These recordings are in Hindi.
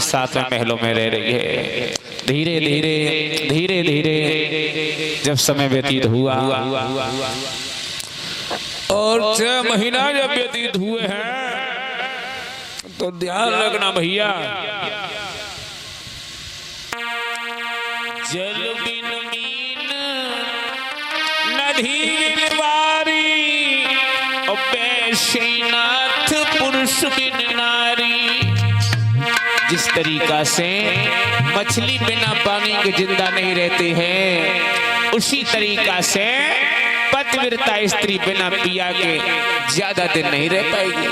साथ में महलों में रह रही है। धीरे धीरे धीरे धीरे जब समय व्यतीत हुआ और 6 महीना जब व्यतीत हुए हैं तो ध्यान रखना भैया, जल बिन मीन नदी वारी और बैशीनाथ पुरुष बिन नारी। जिस तरीका से मछली बिना पानी के जिंदा नहीं रहते हैं, उसी तरीका से पतिव्रता स्त्री बिना पिया के ज्यादा दिन नहीं रह पाएगी।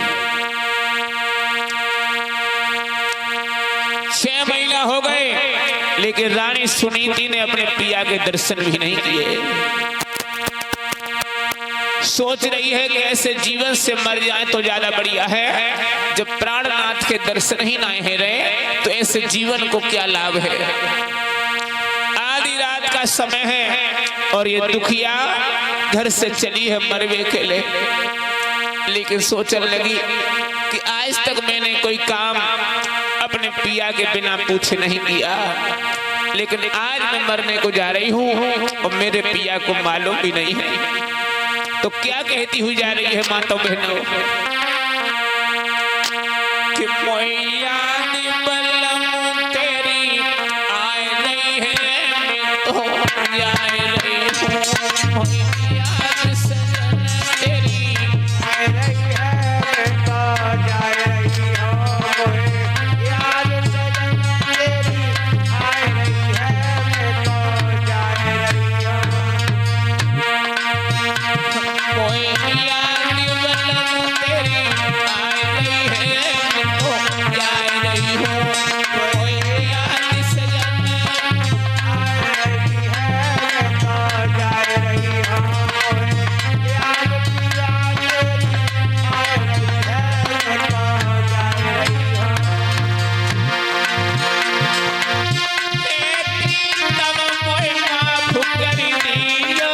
6 महीना हो गए लेकिन रानी सुनीति ने अपने पिया के दर्शन भी नहीं किए। सोच रही है कि ऐसे जीवन से मर जाए तो ज्यादा बढ़िया है। जब प्राणनाथ के दर्शन ही नहीं रहे तो ऐसे जीवन को क्या लाभ है। आधी रात का समय है और ये दुखिया घर से चली है मरवे के लिए, लेकिन सोचने लगी कि आज तक मैंने कोई काम अपने पिया के बिना पूछे नहीं किया, लेकिन आज मैं मरने को जा रही हूँ और मेरे पिया को मालूम भी नहीं है। तो क्या कहती हुई जा रही है माता बहनों कि मोया बलम तेरी आए नहीं है, तो जाए रही हूँ तेरी आए रही है, तो जाए रही हूँ याद सजन तेरी आए रही है, तो जाए रही हूँ। कोई याद बलम तेरी आए रही है, तो जाए रही हूँ। कोई याद सजन आए रही है, तो जाए रही हूँ। याद पिया तेरी आए रही है, तो जाए रही हूँ। तब मोए माफ कर दियो,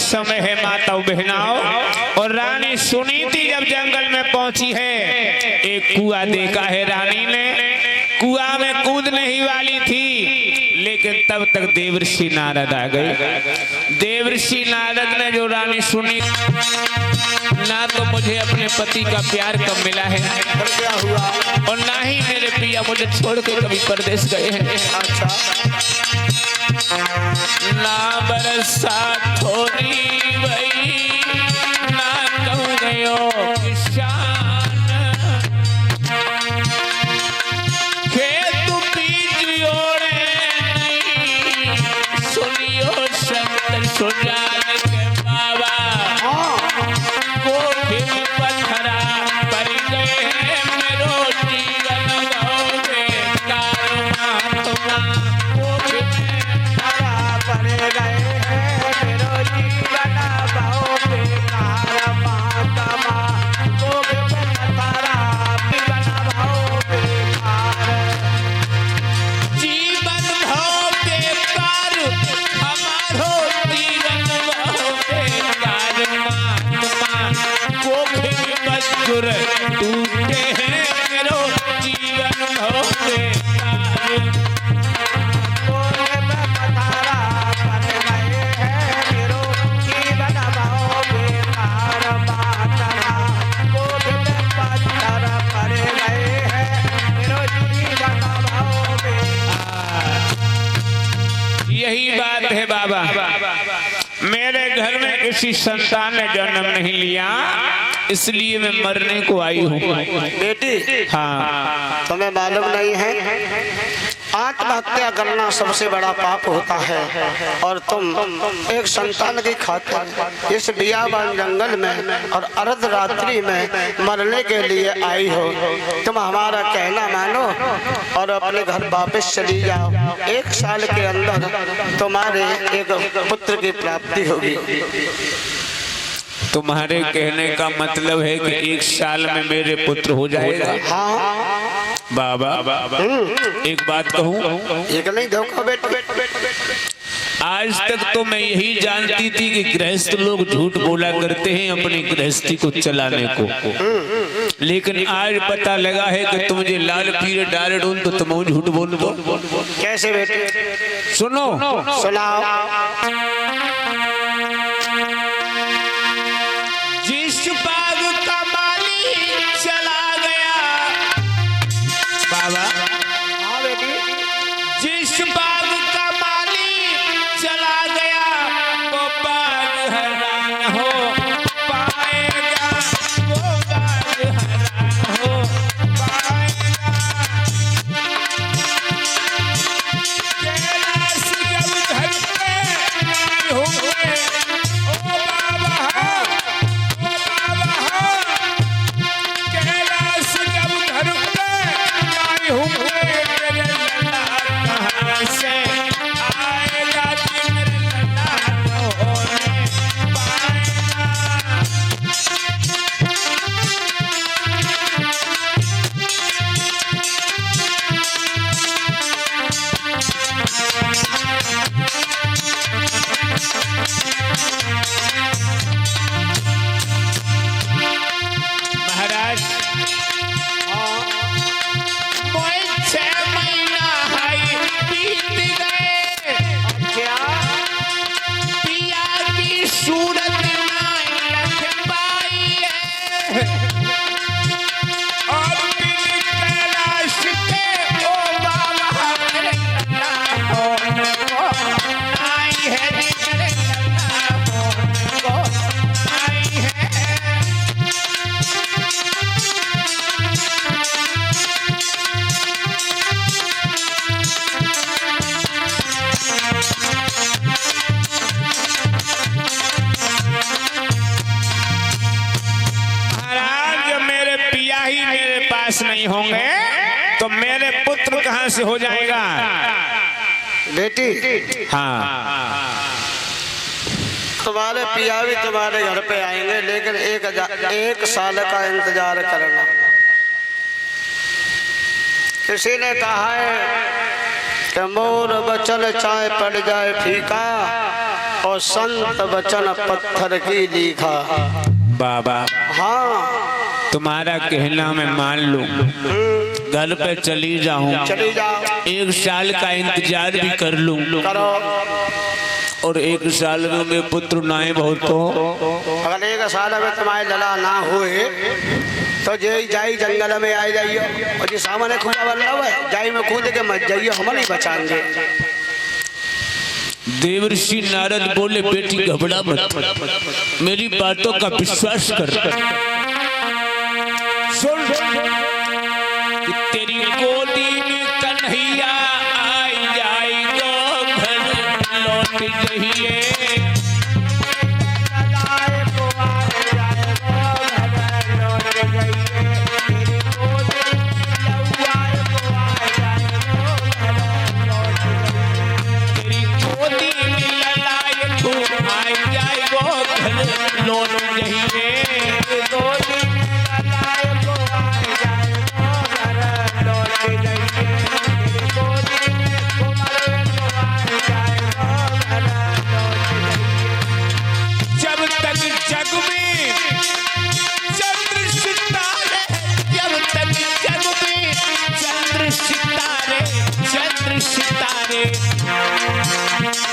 समय है माता बहनाओं। और रानी सुनीति जब जंगल में पहुंची है, एक कुआं देखा है रानी ने। कुआं में कूदने ही वाली थी, लेकिन तब तक देवर्षि नारद आ गए। देवर्षि नारद ने जो रानी सुनी, ना तो मुझे अपने पति का प्यार कब मिला है और ना ही मेरे पिया मुझे छोड़ के कभी परदेश गए हैं। ना बरसा थोड़ी वही ना कहूँ गयो किसान, खेत बीज ओढ़े नहीं सुनियो शब्द सुजान के बाबा। कोठी में पत्थरा पड़ गए हैं मेरो जीवन में कारना तुम्हारा। कोठी में पड़ गए हैं मेरो जीवन यही बात है बाबा, मेरे घर में किसी संतान ने जन्म नहीं लिया, इसलिए मैं मरने को आई हूँ। बेटी, हाँ, तुम्हें मालूम नहीं है आत्महत्या करना सबसे बड़ा पाप होता है, और तुम एक संतान की खातिर इस बियाबान जंगल में और अर्धरात्रि में मरने के लिए आई हो। तुम हमारा कहना मानो और अपने घर वापस चली जाओ। 1 साल के अंदर तुम्हारे एक पुत्र की प्राप्ति होगी। तुम्हारे कहने का मतलब है कि 1 साल में मेरे पुत्र हो जाएगा? हाँ बाबा, एक बात कहूँ, एक नहीं धोखा बेटा। आज तक तो मैं यही जानती थी कि गृहस्थ लोग झूठ बोला करते हैं अपनी गृहस्थी को चलाने को, लेकिन आज पता लगा है कि तुम मुझे लाल पीले डाले डोल तो तुम झूठ बोल दो। कैसे बेटे? सुनो, सुनाओ। जिस बाग का माली चला गया बाबा, हाँ बेटी, जिस बाग का माली चला गया वो बाग हैरान हो पाएगा, वो बाग हैरान हो पाएगा। कैलाश जब धरते होंगे, ओ बाबा, ओ बाबा, कैलाश जब धरते होंगे, मेरे लल्ला कहाँ से आएगा, मेरे लल्ला होने पाएगा। महाराज, मोए 6 महीना हाई बीत गए, क्या? पिया की सूरत ना लग पाई है, और बिन कैलाश के ओ बाबा मेरे लल्ला होने को आई है, मेरे लल्ला होने को आई है। महाराज, जब मेरे पिया ही मेरे पास नहीं होंगे तो मेरे पुत्र कहाँ से हो जाएगा? बेटी, हाँ, तुम्हारे पिया भी तुम्हारे घर पे आएंगे, लेकिन 1 साल का इंतजार करना। किसी ने कहा है कि मोर वचन चाहे पड़ जाए फीका, और संत वचन पत्थर की लीखा। बाबा, हाँ, तुम्हारा कहना मैं मान लूं, घर पे चली जाऊं, चली जाओ, 1 साल का इंतजार भी कर लूं, करो। और 1 साल में मेरे पुत्र नाए बहुत हो। अगर 1 साल में तुम्हारे लला ना हुए तो जे जाई जंगल में आ जाइयो, और जी सामने खुदा बन रहा है, जाई में कूद के मत जाइयो, हम नहीं बचाएंगे। देवर्षि नारद बोले, बेटी घबरा मत, मेरी बातों का विश्वास कर। सुन, कि तेरी गोदी में कन्हैया आई जाएगा, घर लौट जाइए।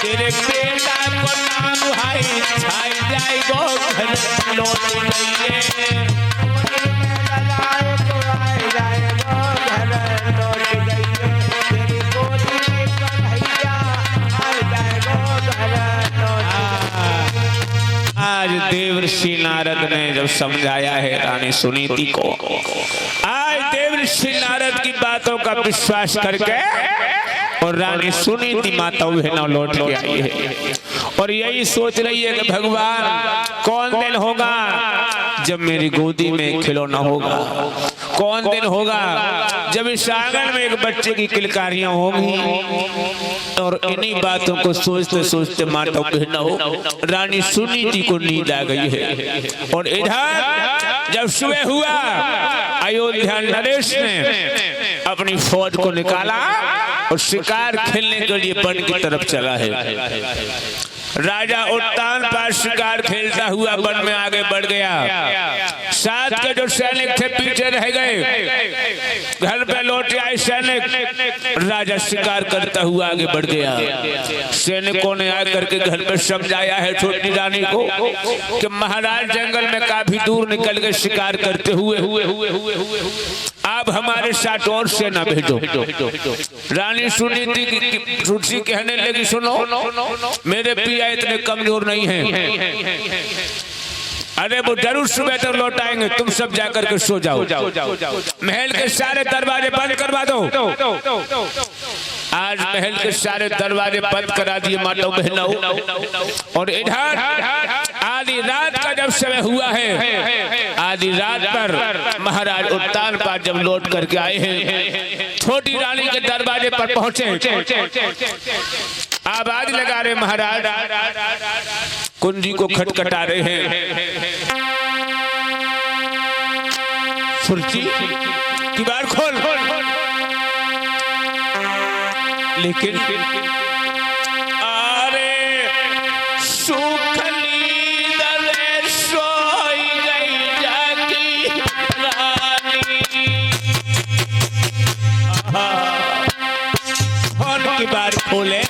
तेरे बेटा को नाम भाई छाई जाए गो घर लौट गई आज देवर्षि नारद ने जब समझाया है रानी सुनीति को, आज देवर्षि नारद की बातों का विश्वास करके और रानी सुनीति माता वह लौट के आई है और यही सोच रही है कि भगवान कौन दिन होगा जब मेरी गोदी में खिलौना होगा, कौन दिन होगा जब इस आंगन में एक बच्चे की किलकारियां होंगी। और इन्हीं बातों को सोचते सोचते माता बहना हो रानी सुनीति को नींद आ गई है। और इधर जब सुबह हुआ अयोध्या नरेश ने अपनी फौज को निकाला और शिकार खेलने के लिए वन की तरफ चला है। राजा उत्तान पास शिकार खेलता हुआ वन में आगे बढ़ गया। साथ के जो सैनिक थे पीछे रह गए। घर पे लौटे आए सैनिक, राजा शिकार करता हुआ आगे बढ़ गया। सैनिकों ने आकर के घर पे समझाया है छोटी रानी को कि महाराज जंगल में काफी दूर निकल गए शिकार करते हुए, आप हमारे साथ और सेना भेजो। रानी सुनीति की कहने लगी सुनो, मेरे पिया इतने कमजोर नहीं हैं। अरे वो जरूर सुबह तक लौट आएंगे, तुम सब जाकर के सो जाओ। महल के सारे दरवाजे बंद करवा दो। आज महल के सारे दरवाजे बंद करा दिए माता बहनों। और इधर आधी रात का जब समय हुआ है, आधी रात पर महाराज उत्तान पास जब लौट करके आए हैं, छोटी रानी के दरवाजे पर पहुंचे, आवाज लगा रहे महाराज, कुंजी को खटखटा रहे हैं। सुरची की बार खोल, लेकिन अरे सुखली दले सोई गई जागी रानी। फोन की बार खोले,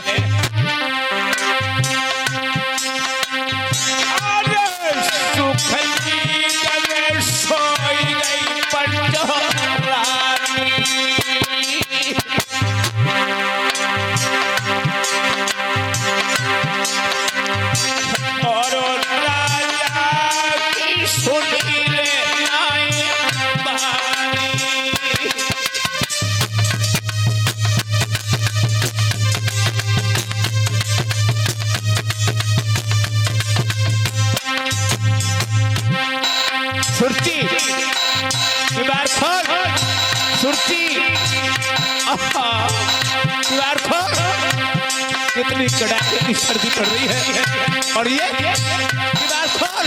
सुरती दीवार खोल, सुरती दीवार खोल। कितनी कड़ाके की सर्दी पड़ रही है और ये दीवार खोल।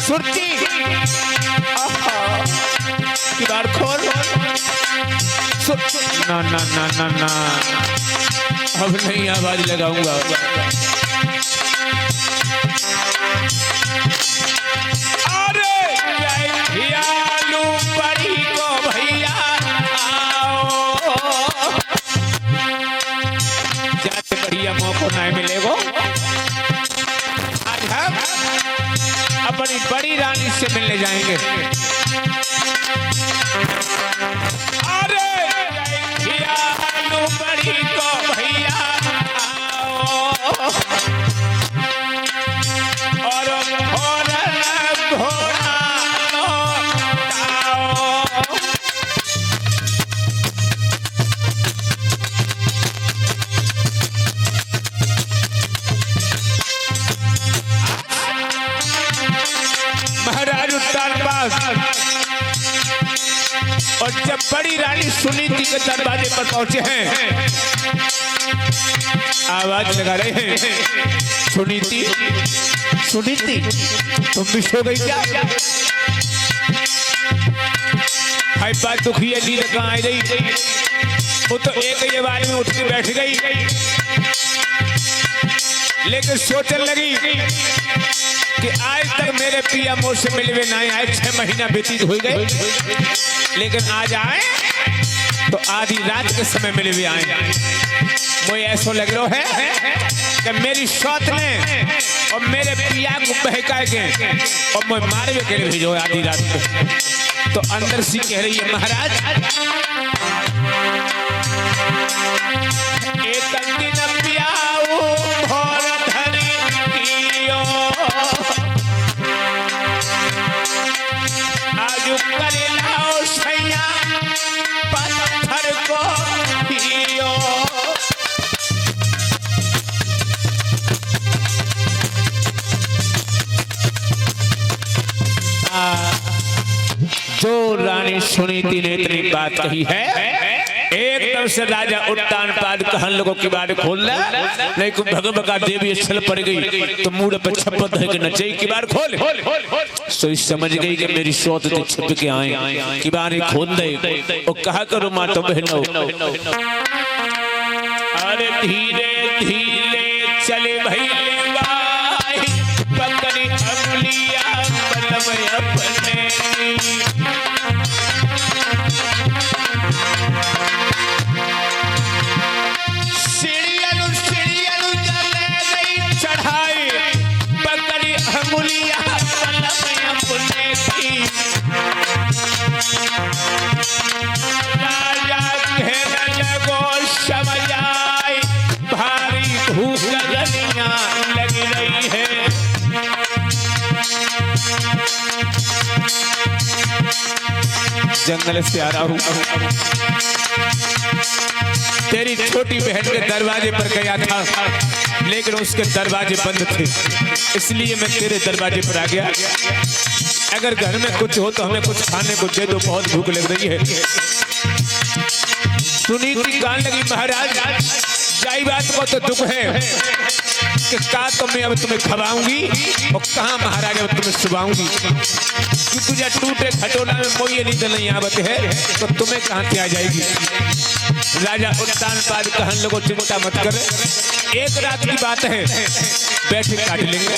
सुरती दीवार खोल। ना ना ना ना ना, अब नहीं आवाज लगाऊंगा। अरे भैयालू परी को भैया आओ, जाते बढ़िया मौका नहीं मिलेगा। आज हम अपनी बड़ी रानी से मिलने जाएंगे। अरे भैयालू परी को भैया और घोड़ा महाराज उत्तान पास। और जब बड़ी रानी सुनीति के दरवाजे पर पहुंचे हैं, आवाज लगा रहे हैं, सुनीति सुनीति तुम भी सो गई क्या? हाय बात दुखी है, नींद कहाँ आई रही? वो तो एक ही बार में उठ के बैठ गई, लेकिन सोचने लगी कि आज तक मेरे पिया मुझसे मिलवे नहीं आए, 6 महीना व्यतीत हो गए, लेकिन आज आए तो आधी रात के समय मिले भी आए। मुझे ऐसा लग रहा है कि मेरी सौत ने और मेरे पिया को बहका के और मुझे मारवे के लिए भेजो आधी रात में। तो अंदर सी कह रही है महाराज एक दिन पियाऊ भोर धरी पियो आजू करे लाओ सैया पत्थर को पियो। जो रानी सुनीति ने इतनी बात कही है एकदम से राजा उत्तान पाद कहन लोगों की बात खोल नहीं को भगवका देवी छल पड़ गई तो मूड पे छप्पत है कि नचई की बार खोल सोई समझ गई कि मेरी सौत से छिप के आए की बार खोल दे और कहा करो माता बहनों अरे धीरे धीरे चले भैया पकड़ी अंगुलियां बलम अपने जंगल से आ रहा हूँ तेरी छोटी बहन के दरवाजे पर गया था लेकिन उसके दरवाजे बंद थे इसलिए मैं तेरे दरवाजे पर आ गया। अगर घर में कुछ हो तो हमें कुछ खाने को दे दो बहुत भूख लग रही है। सुनीति कहने लगी महाराज जाई बात को तो दुख है कि का तो मैं अब तुम्हें खवाऊंगी और कहाँ महाराज अब तुम्हें सुबाऊंगी कि तुझे टूटे खटोला में मोये नींद नहीं आवत है तो तुम्हें कहाँ से आ जाएगी। राजा उत्तान पाद कहन लोगों चिंता मत कर एक रात की बात है बैठे काट लेंगे।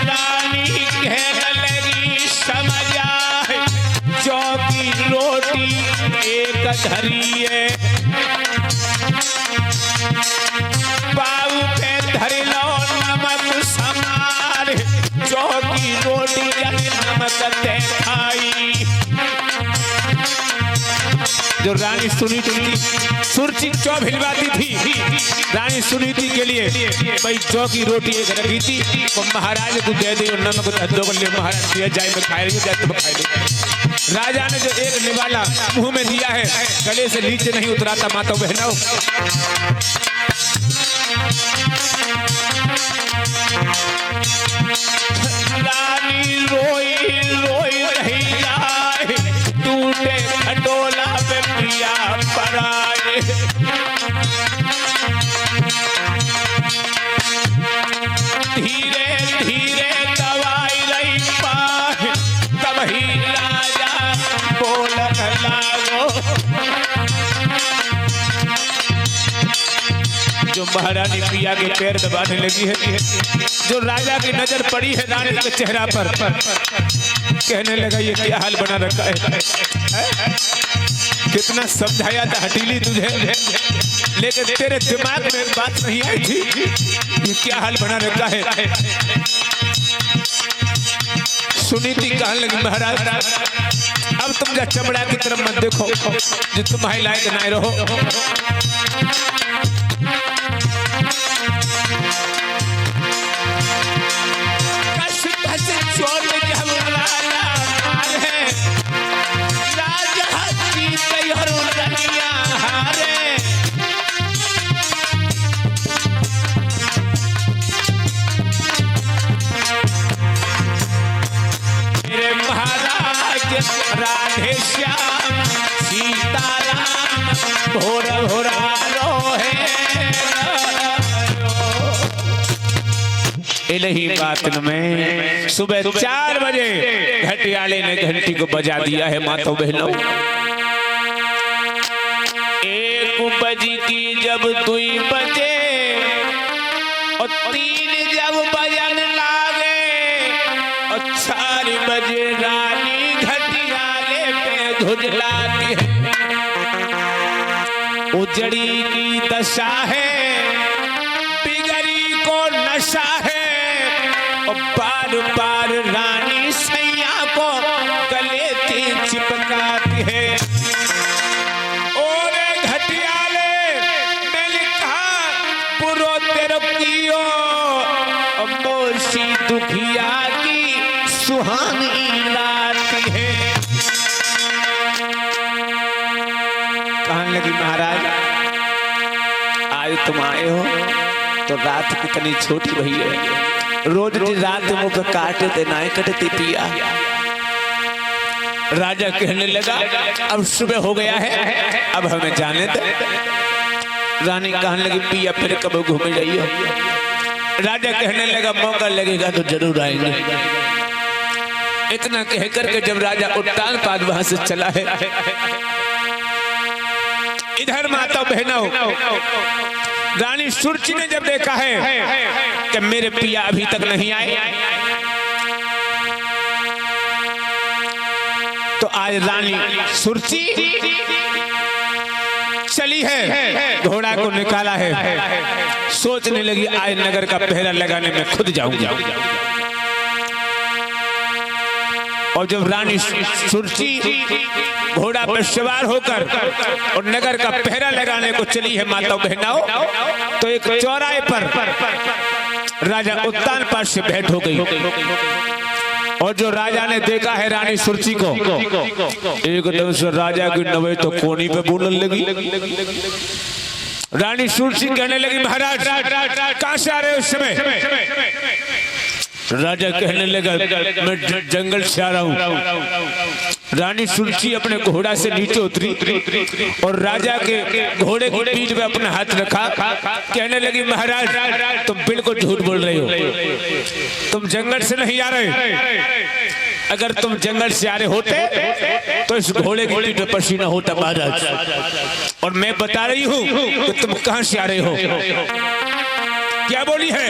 रानी कहने लगी समझ आए जौ की रोटी एक धरी है बाबू पे धर लो नमक समार जौ की रोटी नमक दे खाई। जो रानी सुनीति सुरची चौ भिलवाती थी रानी सुनीति के लिए भाई जौ की रोटी एक रखी थी और महाराज को दे दी और नमक दो के लिए महाराज दिया जाए मैं खाए जाए तो खाए लो। राजा ने जो एक निवाला मुंह में दिया है गले से नीचे नहीं उतराता माता बहनों। रानी रोई रोई रही आए टूटे खटोला में पिया पराए धीरे धीरे दवाई रही पाए तब ही राजा बोलने लागो। जो महारानी पिया के पैर दबाने लगी है जो राजा की नजर पड़ी है रानी के चेहरा पर कहने लगा ये क्या हाल बना रखा है कितना समझाया था हटीली तुझे लेकिन तेरे दिमाग में एक बात नहीं आई थी ये क्या हाल बना रखा है। सुनीति कहने लगी महाराज अब तुम जा चमड़ा की तरफ मत देखो जो तुम्हारे लायक नहीं रहो। राधे श्याम सीताराम भोर भोरा रोहे इलही बात में सुबह 4 बजे घटियाले ने घंटी को बजा दिया है मातो बहनों। 1 बजी की जब 2 बजे और 3 जब बजन लागे और 4 बजे रानी घट झुझलाती है। उजड़ी की दशा है, बिगड़ी को नशा है, और बार बार रानी सैया को गले से चिपकाती है। और घटियाले में लिखा पुरो तेरो कियो, मोशी दुखिया की सुहानी लाती है। कहने लगी महाराज आज तुम आए हो तो रात कितनी छोटी भई है, रोज रात मुंह पे काटे थे ना कटती पिया। राजा कहने लगा अब सुबह हो गया है, अब हमें जाने दे। रानी कहने लगी पिया फिर कब घूमे जाइए। राजा कहने लगा मौका लगेगा तो जरूर आएंगे। इतना कह करके जब राजा उट्टान पाद वहां से चला है, इधर माता बहनों रानी सुरची ने जब देखा है कि मेरे पिया अभी तक नहीं आए, तो आज रानी सुरची चली है, घोड़ा को निकाला है, सोचने लगी आज नगर का पहरा लगाने में खुद जाऊंगा। और जब रानी सुरची घोड़ा पर सवार होकर और नगर का पहरा लगाने को चली है माता बहनाओं, तो एक चौराहे पर राजा उत्तान पाद से भेंट हो गई। और जो राजा ने देखा है रानी सुरची को, एकदम से राजा की नवे तो कोनी पे बोलने लगी। रानी सुरची कहने लगी महाराज कहां से आ रहे हो उस समय? राजा कहने लगा मैं जंगल से आ रहा हूं। रानी सुरची अपने घोड़ा से नीचे उतरी और राजा के घोड़े की पीठ पे अपना हाथ रखा, कहने लगी महाराज तुम बिल्कुल झूठ बोल रहे हो, तुम जंगल से नहीं आ रहे। अगर तुम जंगल से आ रहे होते तो इस घोड़े की पीठ पे पसीना होता महाराज। और मैं बता रही हूं कि तुम कहां से आ रहे हो। क्या बोली है?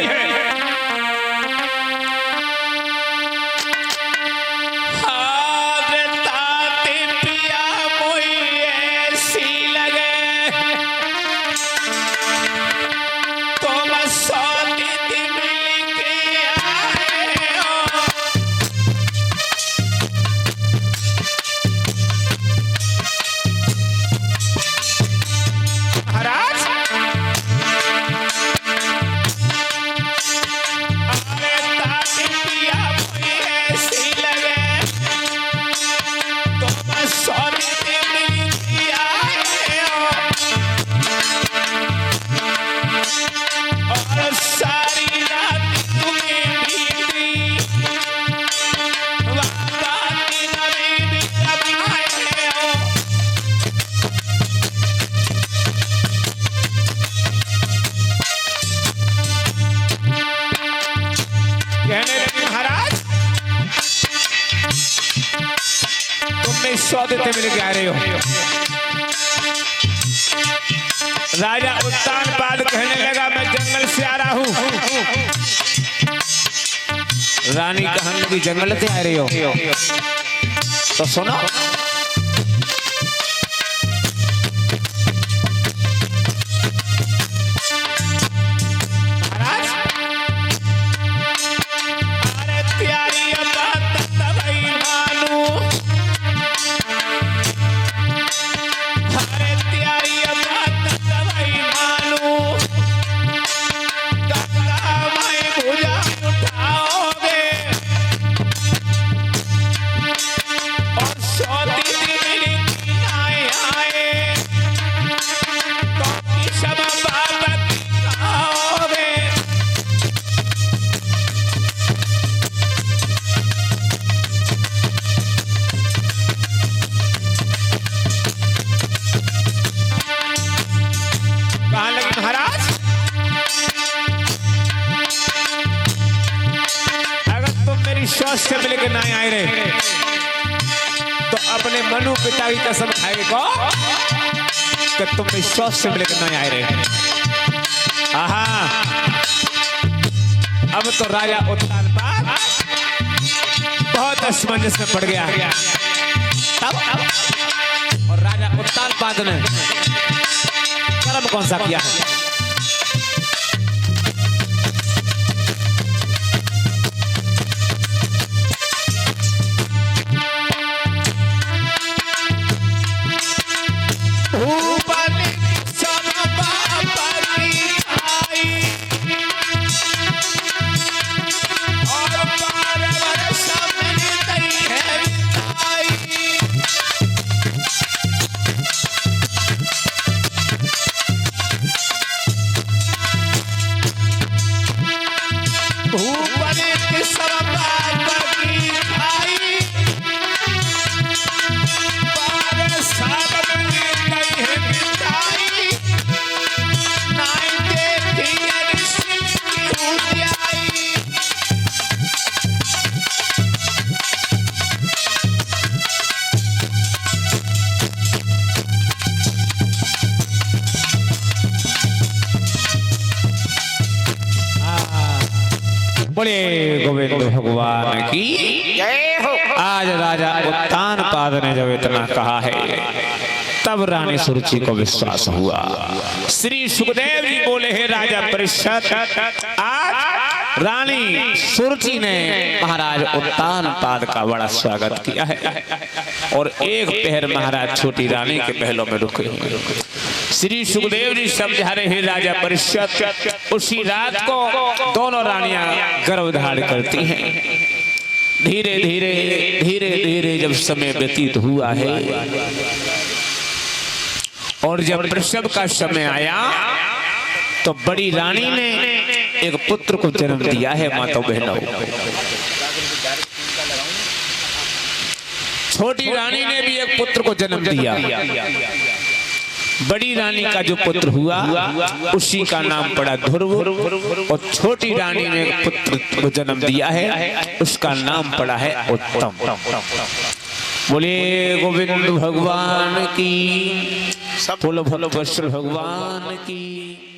सौदे से मिल के आ रहे हो। राजा उत्तान पाद कहने लगा मैं जंगल से आ रहा हूं। रानी कहने लगी जंगल से आ रही हो तो सुनो। से मिलकर ना आए रहे तो अपने मनु पिता की कसम खाएंगे को कि तुम विश्वास से मिलकर ना आए रहे। आहा अब तो राजा उत्तान पाद बहुत असमंजस में पड़ गया। तब उत्तानपाद ने कर्म कौन सा किया है? बोले गोविंद भगवान की जय हो। आज राजा उत्तानपाद ने जब इतना कहा है तब रानी सुरुचि को विश्वास हुआ। श्री सुखदेव जी बोले हैं राजा परीक्षित, आज रानी सुरुचि ने महाराज उत्तानपाद का बड़ा स्वागत किया है और एक पहर महाराज छोटी रानी के पहलों में रुके हुए। श्री सुखदेव जी समझा रहे हैं राजा परीक्षित, उसी रात को दोनों रानियां गर्भ धारण करती हैं। धीरे धीरे धीरे धीरे जब समय व्यतीत हुआ है और जब प्रसव का समय आया तो बड़ी रानी ने एक पुत्र को जन्म दिया है। माता बहनों, छोटी रानी ने भी एक पुत्र को जन्म दिया। बड़ी रानी का जो पुत्र हुआ उसी का नाम पड़ा ध्रुव और छोटी रानी ने एक पुत्र को जन्म दिया है, उसका नाम पड़ा है उत्तम। बोले गोविंद भगवान की, बोलो भगवान की।